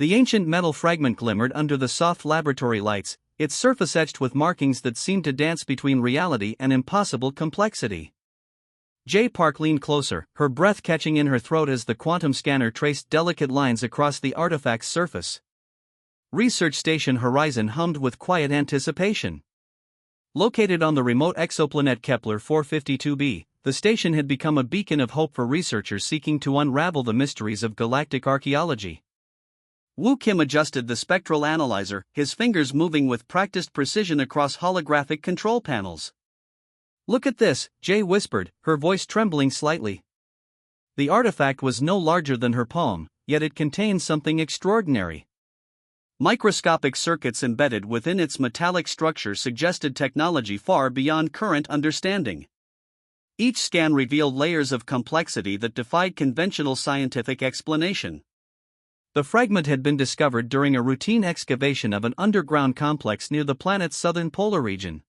The ancient metal fragment glimmered under the soft laboratory lights, its surface etched with markings that seemed to dance between reality and impossible complexity. J. Park leaned closer, her breath catching in her throat as the quantum scanner traced delicate lines across the artifact's surface. Research Station Horizon hummed with quiet anticipation. Located on the remote exoplanet Kepler 452b, the station had become a beacon of hope for researchers seeking to unravel the mysteries of galactic archaeology. Woo Kim adjusted the spectral analyzer, his fingers moving with practiced precision across holographic control panels. "Look at this," Jay whispered, her voice trembling slightly. The artifact was no larger than her palm, yet it contained something extraordinary. Microscopic circuits embedded within its metallic structure suggested technology far beyond current understanding. Each scan revealed layers of complexity that defied conventional scientific explanation. The fragment had been discovered during a routine excavation of an underground complex near the planet's southern polar region.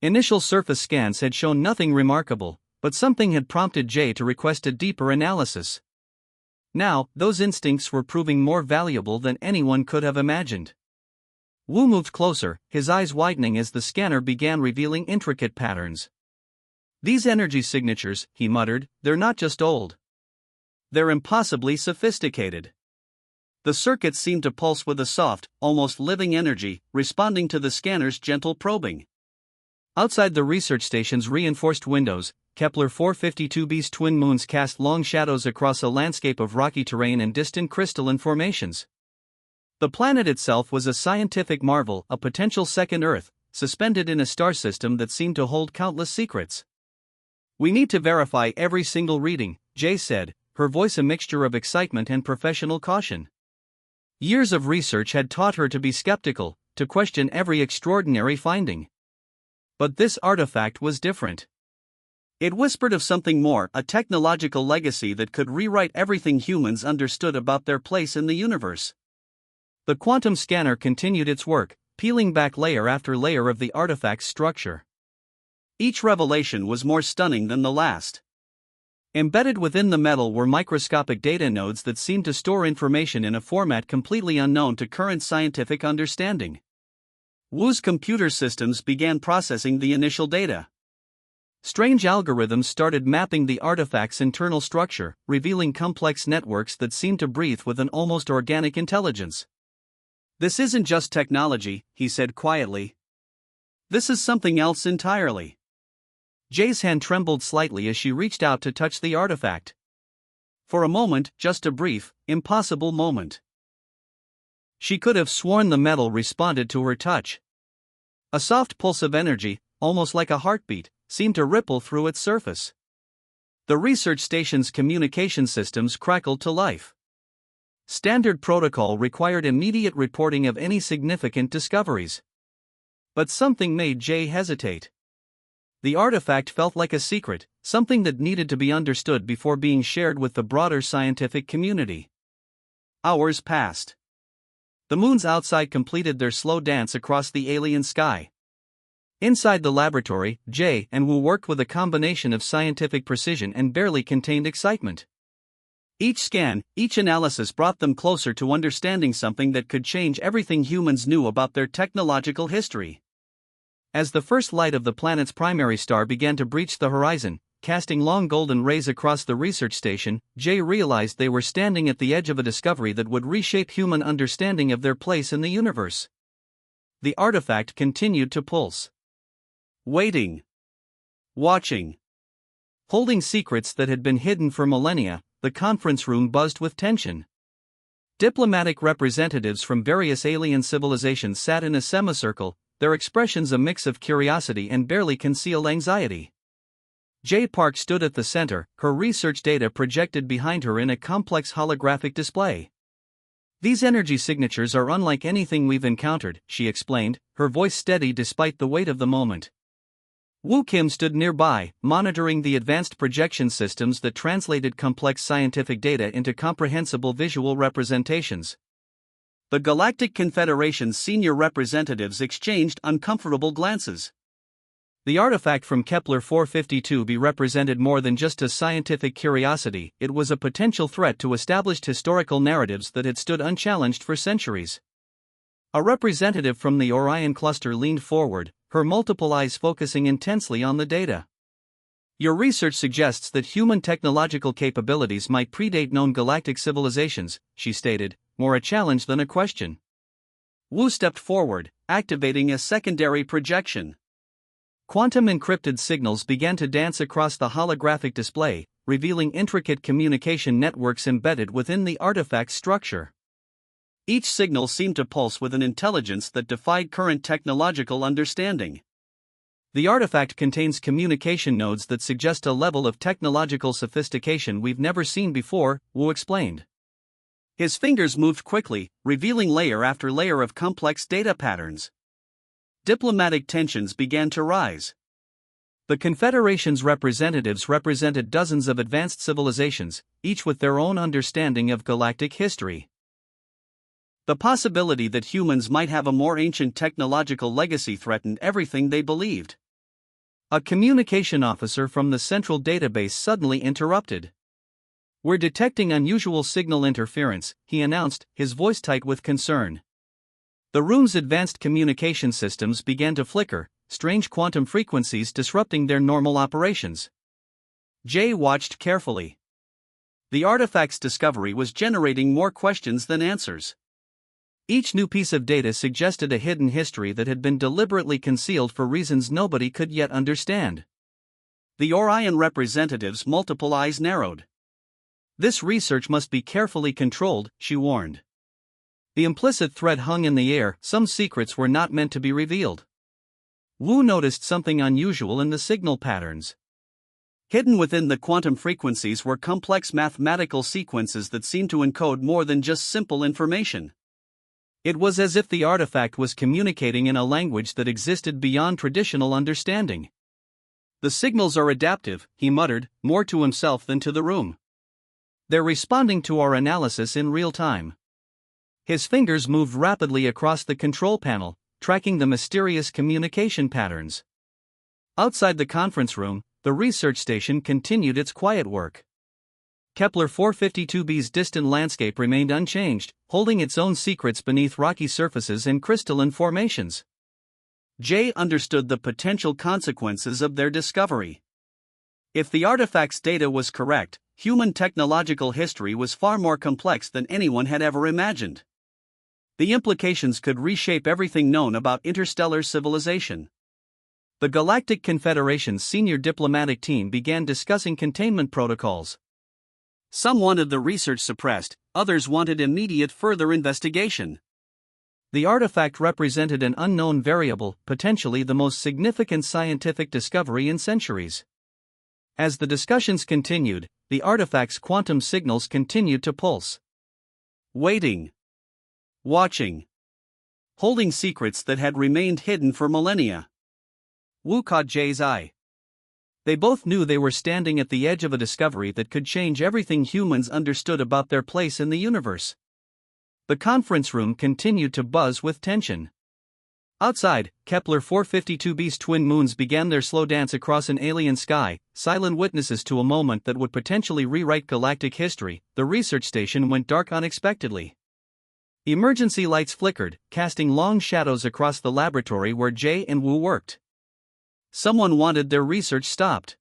Initial surface scans had shown nothing remarkable, but something had prompted Jay to request a deeper analysis. Now, those instincts were proving more valuable than anyone could have imagined. Wu moved closer, his eyes widening as the scanner began revealing intricate patterns. "These energy signatures," he muttered, "they're not just old. They're impossibly sophisticated." The circuits seemed to pulse with a soft, almost living energy, responding to the scanner's gentle probing. Outside the research station's reinforced windows, Kepler 452b's twin moons cast long shadows across a landscape of rocky terrain and distant crystalline formations. The planet itself was a scientific marvel, a potential second Earth, suspended in a star system that seemed to hold countless secrets. "We need to verify every single reading," Jay said, her voice a mixture of excitement and professional caution. Years of research had taught her to be skeptical, to question every extraordinary finding. But this artifact was different. It whispered of something more, a technological legacy that could rewrite everything humans understood about their place in the universe. The quantum scanner continued its work, peeling back layer after layer of the artifact's structure. Each revelation was more stunning than the last. Embedded within the metal were microscopic data nodes that seemed to store information in a format completely unknown to current scientific understanding. Wu's computer systems began processing the initial data. Strange algorithms started mapping the artifact's internal structure, revealing complex networks that seemed to breathe with an almost organic intelligence. "This isn't just technology," he said quietly. "This is something else entirely." Jay's hand trembled slightly as she reached out to touch the artifact. For a moment, just a brief, impossible moment. She could have sworn the metal responded to her touch. A soft pulse of energy, almost like a heartbeat, seemed to ripple through its surface. The research station's communication systems crackled to life. Standard protocol required immediate reporting of any significant discoveries. But something made Jay hesitate. The artifact felt like a secret, something that needed to be understood before being shared with the broader scientific community. Hours passed. The moons outside completed their slow dance across the alien sky. Inside the laboratory, Jay and Wu worked with a combination of scientific precision and barely contained excitement. Each scan, each analysis brought them closer to understanding something that could change everything humans knew about their technological history. As the first light of the planet's primary star began to breach the horizon, casting long golden rays across the research station, Jay realized they were standing at the edge of a discovery that would reshape human understanding of their place in the universe. The artifact continued to pulse. Waiting. Watching. Holding secrets that had been hidden for millennia, the conference room buzzed with tension. Diplomatic representatives from various alien civilizations sat in a semicircle, their expressions a mix of curiosity and barely concealed anxiety. Jay Park stood at the center, her research data projected behind her in a complex holographic display. "These energy signatures are unlike anything we've encountered," she explained, her voice steady despite the weight of the moment. Woo Kim stood nearby, monitoring the advanced projection systems that translated complex scientific data into comprehensible visual representations. The Galactic Confederation's senior representatives exchanged uncomfortable glances. The artifact from Kepler 452b represented more than just a scientific curiosity, it was a potential threat to established historical narratives that had stood unchallenged for centuries. A representative from the Orion cluster leaned forward, her multiple eyes focusing intensely on the data. Your research suggests that human technological capabilities might predate known galactic civilizations, she stated, more a challenge than a question. Wu stepped forward, activating a secondary projection. Quantum encrypted signals began to dance across the holographic display, revealing intricate communication networks embedded within the artifact's structure. Each signal seemed to pulse with an intelligence that defied current technological understanding. The artifact contains communication nodes that suggest a level of technological sophistication we've never seen before, Wu explained. His fingers moved quickly, revealing layer after layer of complex data patterns. Diplomatic tensions began to rise. The Confederation's representatives represented dozens of advanced civilizations, each with their own understanding of galactic history. The possibility that humans might have a more ancient technological legacy threatened everything they believed. A communication officer from the central database suddenly interrupted. "We're detecting unusual signal interference," he announced, his voice tight with concern. The room's advanced communication systems began to flicker, strange quantum frequencies disrupting their normal operations. Jay watched carefully. The artifact's discovery was generating more questions than answers. Each new piece of data suggested a hidden history that had been deliberately concealed for reasons nobody could yet understand. The Orion representative's multiple eyes narrowed. "This research must be carefully controlled," she warned. The implicit threat hung in the air, some secrets were not meant to be revealed. Wu noticed something unusual in the signal patterns. Hidden within the quantum frequencies were complex mathematical sequences that seemed to encode more than just simple information. It was as if the artifact was communicating in a language that existed beyond traditional understanding. "The signals are adaptive," he muttered, more to himself than to the room. "They're responding to our analysis in real time." His fingers moved rapidly across the control panel, tracking the mysterious communication patterns. Outside the conference room, the research station continued its quiet work. Kepler 452b's distant landscape remained unchanged, holding its own secrets beneath rocky surfaces and crystalline formations. Jay understood the potential consequences of their discovery. If the artifact's data was correct, human technological history was far more complex than anyone had ever imagined. The implications could reshape everything known about interstellar civilization. The Galactic Confederation's senior diplomatic team began discussing containment protocols. Some wanted the research suppressed, others wanted immediate further investigation. The artifact represented an unknown variable, potentially the most significant scientific discovery in centuries. As the discussions continued, the artifact's quantum signals continued to pulse. Waiting. Watching. Holding secrets that had remained hidden for millennia. Wu caught Jay's eye. They both knew they were standing at the edge of a discovery that could change everything humans understood about their place in the universe. The conference room continued to buzz with tension. Outside, Kepler 452b's twin moons began their slow dance across an alien sky, silent witnesses to a moment that would potentially rewrite galactic history. The research station went dark unexpectedly. Emergency lights flickered, casting long shadows across the laboratory where Jay and Wu worked. Someone wanted their research stopped.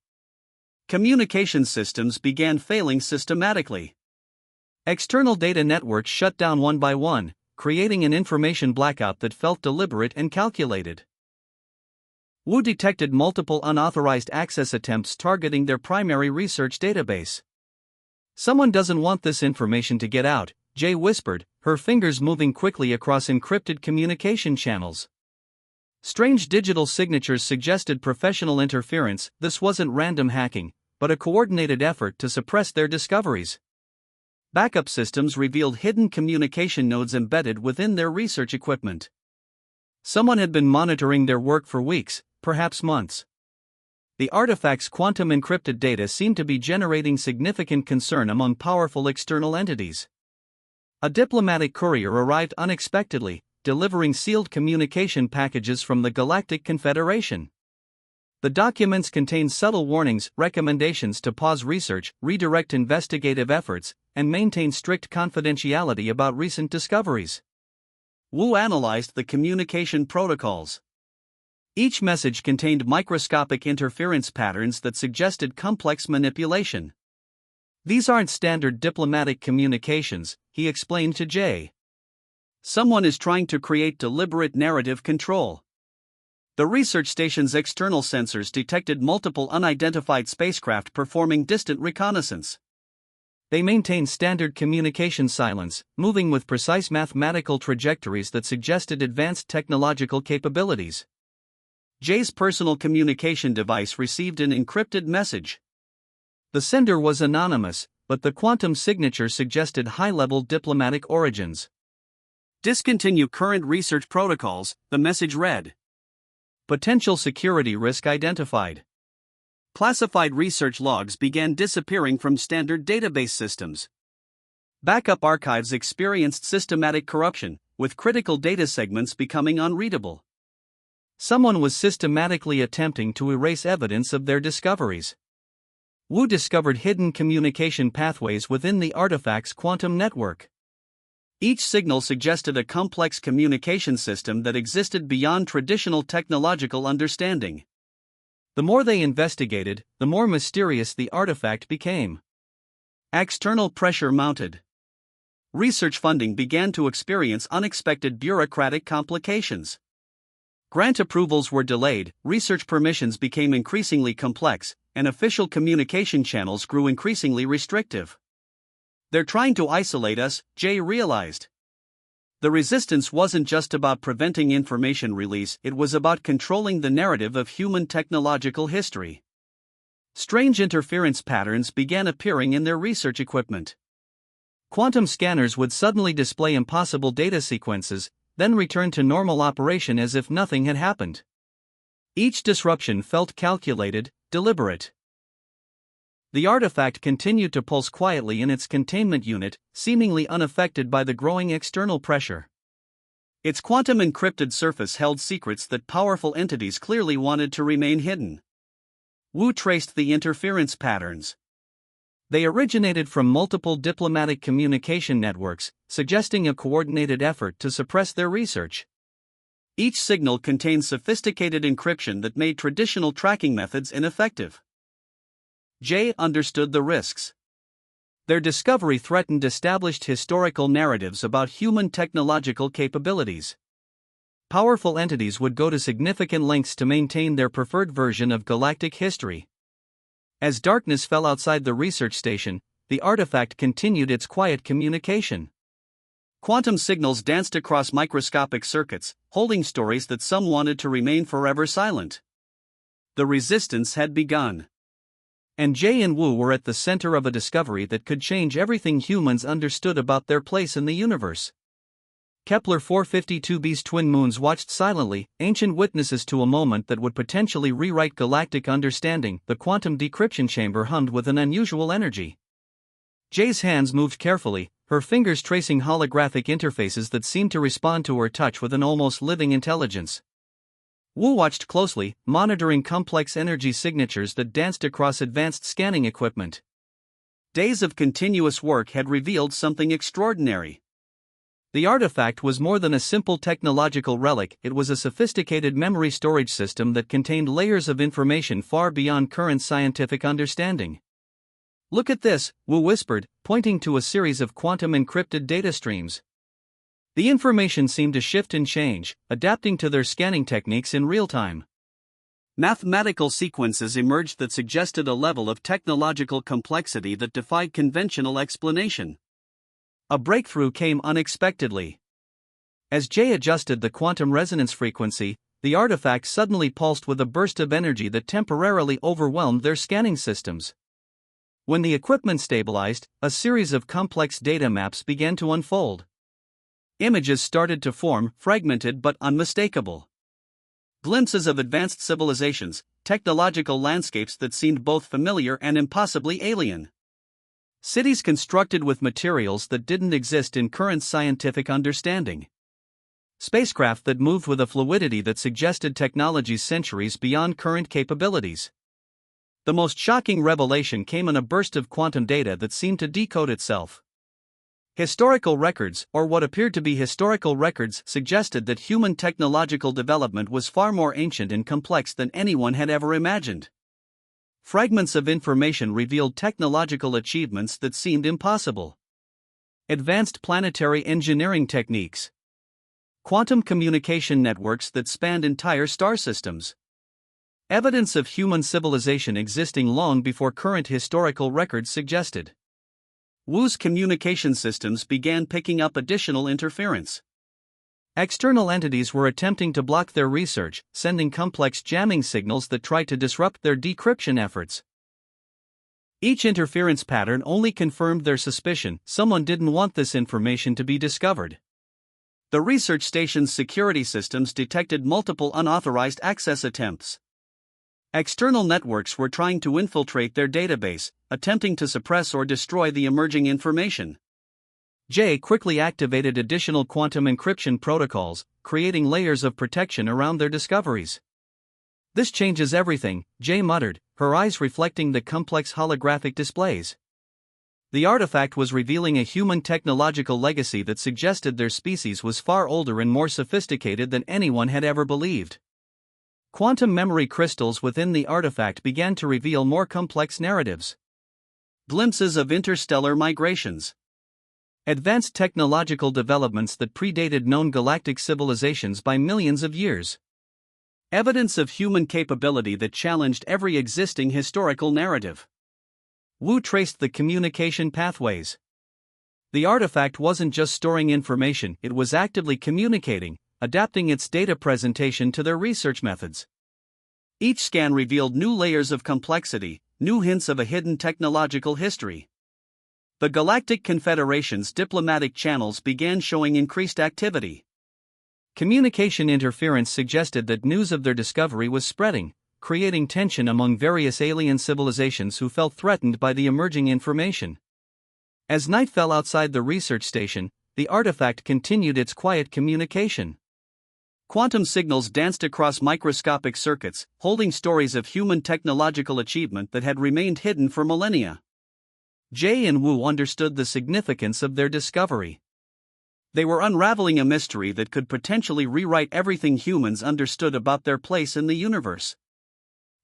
Communication systems began failing systematically. External data networks shut down one by one, creating an information blackout that felt deliberate and calculated. Wu detected multiple unauthorized access attempts targeting their primary research database. "Someone doesn't want this information to get out," Jay whispered, her fingers moving quickly across encrypted communication channels. Strange digital signatures suggested professional interference. This wasn't random hacking, but a coordinated effort to suppress their discoveries. Backup systems revealed hidden communication nodes embedded within their research equipment. Someone had been monitoring their work for weeks, perhaps months. The artifact's quantum encrypted data seemed to be generating significant concern among powerful external entities. A diplomatic courier arrived unexpectedly, delivering sealed communication packages from the Galactic Confederation. The documents contain subtle warnings, recommendations to pause research, redirect investigative efforts, and maintain strict confidentiality about recent discoveries. Wu analyzed the communication protocols. Each message contained microscopic interference patterns that suggested complex manipulation. These aren't standard diplomatic communications, he explained to Jay. Someone is trying to create deliberate narrative control. The research station's external sensors detected multiple unidentified spacecraft performing distant reconnaissance. They maintain standard communication silence, moving with precise mathematical trajectories that suggested advanced technological capabilities. Jay's personal communication device received an encrypted message. The sender was anonymous, but the quantum signature suggested high-level diplomatic origins. Discontinue current research protocols, the message read. Potential security risk identified. Classified research logs began disappearing from standard database systems. Backup archives experienced systematic corruption, with critical data segments becoming unreadable. Someone was systematically attempting to erase evidence of their discoveries. Wu discovered hidden communication pathways within the artifact's quantum network. Each signal suggested a complex communication system that existed beyond traditional technological understanding. The more they investigated, the more mysterious the artifact became. External pressure mounted. Research funding began to experience unexpected bureaucratic complications. Grant approvals were delayed, research permissions became increasingly complex, and official communication channels grew increasingly restrictive. They're trying to isolate us, Jay realized. The resistance wasn't just about preventing information release, it was about controlling the narrative of human technological history. Strange interference patterns began appearing in their research equipment. Quantum scanners would suddenly display impossible data sequences, then return to normal operation as if nothing had happened. Each disruption felt calculated, deliberate. The artifact continued to pulse quietly in its containment unit, seemingly unaffected by the growing external pressure. Its quantum encrypted surface held secrets that powerful entities clearly wanted to remain hidden. Wu traced the interference patterns. They originated from multiple diplomatic communication networks, suggesting a coordinated effort to suppress their research. Each signal contained sophisticated encryption that made traditional tracking methods ineffective. Jay understood the risks. Their discovery threatened established historical narratives about human technological capabilities. Powerful entities would go to significant lengths to maintain their preferred version of galactic history. As darkness fell outside the research station, the artifact continued its quiet communication. Quantum signals danced across microscopic circuits, holding stories that some wanted to remain forever silent. The resistance had begun. And Jay and Wu were at the center of a discovery that could change everything humans understood about their place in the universe. Kepler 452b's twin moons watched silently, ancient witnesses to a moment that would potentially rewrite galactic understanding. The quantum decryption chamber hummed with an unusual energy. Jay's hands moved carefully, her fingers tracing holographic interfaces that seemed to respond to her touch with an almost living intelligence. Wu watched closely, monitoring complex energy signatures that danced across advanced scanning equipment. Days of continuous work had revealed something extraordinary. The artifact was more than a simple technological relic, it was a sophisticated memory storage system that contained layers of information far beyond current scientific understanding. "Look at this," Wu whispered, pointing to a series of quantum encrypted data streams. The information seemed to shift and change, adapting to their scanning techniques in real time. Mathematical sequences emerged that suggested a level of technological complexity that defied conventional explanation. A breakthrough came unexpectedly. As Jay adjusted the quantum resonance frequency, the artifact suddenly pulsed with a burst of energy that temporarily overwhelmed their scanning systems. When the equipment stabilized, a series of complex data maps began to unfold. Images started to form, fragmented but unmistakable. Glimpses of advanced civilizations, technological landscapes that seemed both familiar and impossibly alien. Cities constructed with materials that didn't exist in current scientific understanding. spacecraft that moved with a fluidity that suggested technologies centuries beyond current capabilities. The most shocking revelation came in a burst of quantum data that seemed to decode itself. Historical records, or what appeared to be historical records, suggested that human technological development was far more ancient and complex than anyone had ever imagined. Fragments of information revealed technological achievements that seemed impossible. Advanced planetary engineering techniques. Quantum communication networks that spanned entire star systems. Evidence of human civilization existing long before current historical records suggested. Wu's communication systems began picking up additional interference. External entities were attempting to block their research, sending complex jamming signals that tried to disrupt their decryption efforts. Each interference pattern only confirmed their suspicion: someone didn't want this information to be discovered. The research station's security systems detected multiple unauthorized access attempts. External networks were trying to infiltrate their database, attempting to suppress or destroy the emerging information. Jay quickly activated additional quantum encryption protocols, creating layers of protection around their discoveries. "This changes everything," Jay muttered, her eyes reflecting the complex holographic displays. The artifact was revealing a human technological legacy that suggested their species was far older and more sophisticated than anyone had ever believed. Quantum memory crystals within the artifact began to reveal more complex narratives. Glimpses of interstellar migrations. Advanced technological developments that predated known galactic civilizations by millions of years. Evidence of human capability that challenged every existing historical narrative. Wu traced the communication pathways. The artifact wasn't just storing information, it was actively communicating, adapting its data presentation to their research methods. Each scan revealed new layers of complexity, new hints of a hidden technological history. The Galactic Confederation's diplomatic channels began showing increased activity. Communication interference suggested that news of their discovery was spreading, creating tension among various alien civilizations who felt threatened by the emerging information. As night fell outside the research station, the artifact continued its quiet communication. Quantum signals danced across microscopic circuits, holding stories of human technological achievement that had remained hidden for millennia. Jay and Wu understood the significance of their discovery. They were unraveling a mystery that could potentially rewrite everything humans understood about their place in the universe.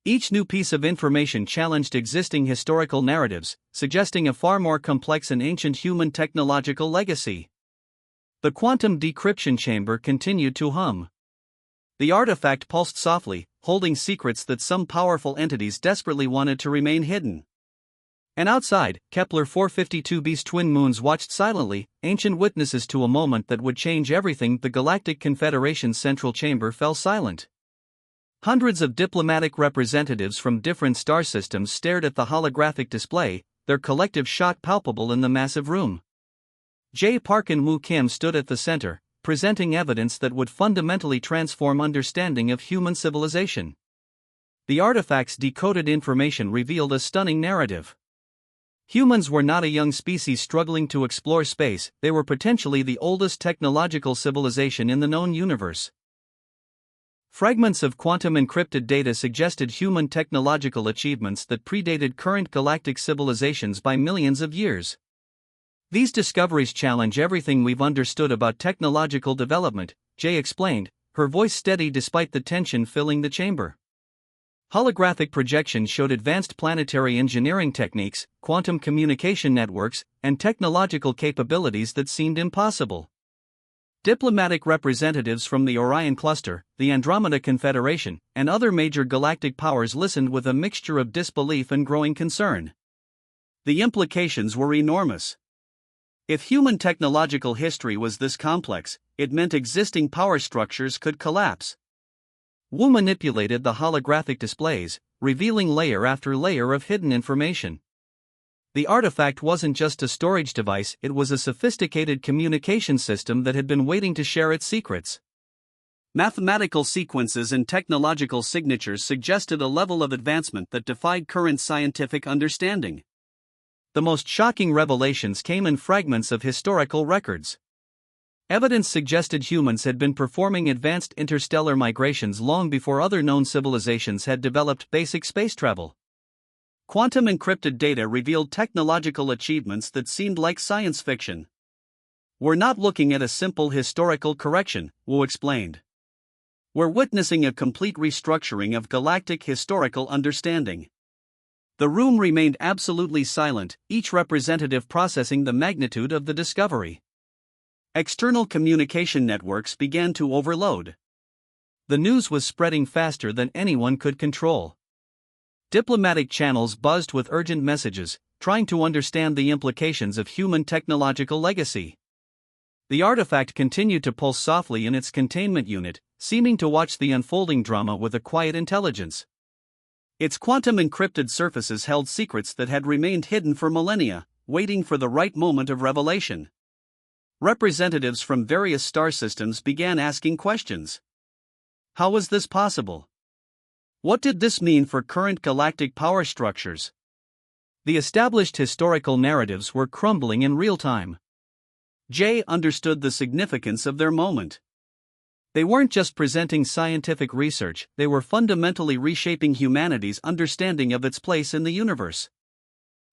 Each new piece of information challenged existing historical narratives, suggesting a far more complex and ancient human technological legacy. The quantum decryption chamber continued to hum. The artifact pulsed softly, holding secrets that some powerful entities desperately wanted to remain hidden. And outside, Kepler 452b's twin moons watched silently, ancient witnesses to a moment that would change everything. The Galactic Confederation's central chamber fell silent. Hundreds of diplomatic representatives from different star systems stared at the holographic display, their collective shock palpable in the massive room. Jay Park and Wu Kim stood at the center, presenting evidence that would fundamentally transform understanding of human civilization. The artifact's decoded information revealed a stunning narrative. Humans were not a young species struggling to explore space, they were potentially the oldest technological civilization in the known universe. Fragments of quantum encrypted data suggested human technological achievements that predated current galactic civilizations by millions of years. These discoveries challenge everything we've understood about technological development, Jay explained, her voice steady despite the tension filling the chamber. Holographic projections showed advanced planetary engineering techniques, quantum communication networks, and technological capabilities that seemed impossible. Diplomatic representatives from the Orion Cluster, the Andromeda Confederation, and other major galactic powers listened with a mixture of disbelief and growing concern. The implications were enormous. If human technological history was this complex, it meant existing power structures could collapse. Wu manipulated the holographic displays, revealing layer after layer of hidden information. The artifact wasn't just a storage device, it was a sophisticated communication system that had been waiting to share its secrets. Mathematical sequences and technological signatures suggested a level of advancement that defied current scientific understanding. The most shocking revelations came in fragments of historical records. Evidence suggested humans had been performing advanced interstellar migrations long before other known civilizations had developed basic space travel. Quantum encrypted data revealed technological achievements that seemed like science fiction. "We're not looking at a simple historical correction," Wu explained. "We're witnessing a complete restructuring of galactic historical understanding." The room remained absolutely silent, each representative processing the magnitude of the discovery. External communication networks began to overload. The news was spreading faster than anyone could control. Diplomatic channels buzzed with urgent messages, trying to understand the implications of human technological legacy. The artifact continued to pulse softly in its containment unit, seeming to watch the unfolding drama with a quiet intelligence. Its quantum encrypted surfaces held secrets that had remained hidden for millennia, waiting for the right moment of revelation. Representatives from various star systems began asking questions. How was this possible? What did this mean for current galactic power structures? The established historical narratives were crumbling in real time. Jay understood the significance of their moment. They weren't just presenting scientific research, they were fundamentally reshaping humanity's understanding of its place in the universe.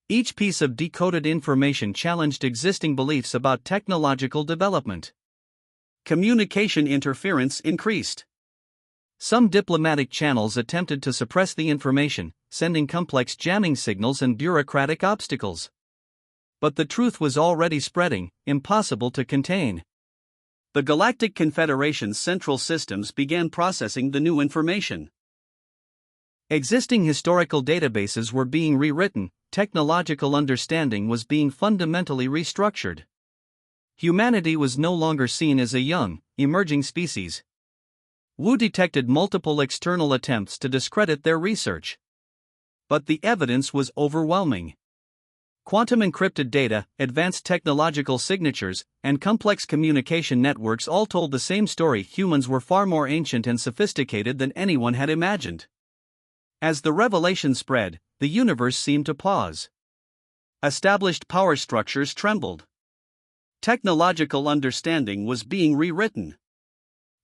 Each piece of decoded information challenged existing beliefs about technological development. Communication interference increased. Some diplomatic channels attempted to suppress the information, sending complex jamming signals and bureaucratic obstacles. But the truth was already spreading, impossible to contain. The Galactic Confederation's central systems began processing the new information. Existing historical databases were being rewritten, technological understanding was being fundamentally restructured. Humanity was no longer seen as a young, emerging species. Wu detected multiple external attempts to discredit their research. But the evidence was overwhelming. Quantum encrypted data, advanced technological signatures, and complex communication networks all told the same story: humans were far more ancient and sophisticated than anyone had imagined. As the revelation spread, the universe seemed to pause. Established power structures trembled. Technological understanding was being rewritten.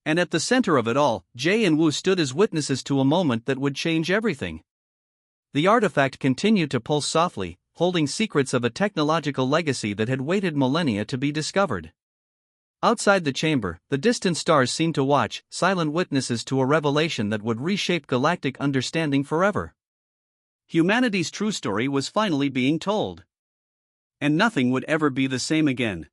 And at the center of it all, Jay and Wu stood as witnesses to a moment that would change everything. The artifact continued to pulse softly, holding secrets of a technological legacy that had waited millennia to be discovered. Outside the chamber, the distant stars seemed to watch, silent witnesses to a revelation that would reshape galactic understanding forever. Humanity's true story was finally being told. And nothing would ever be the same again.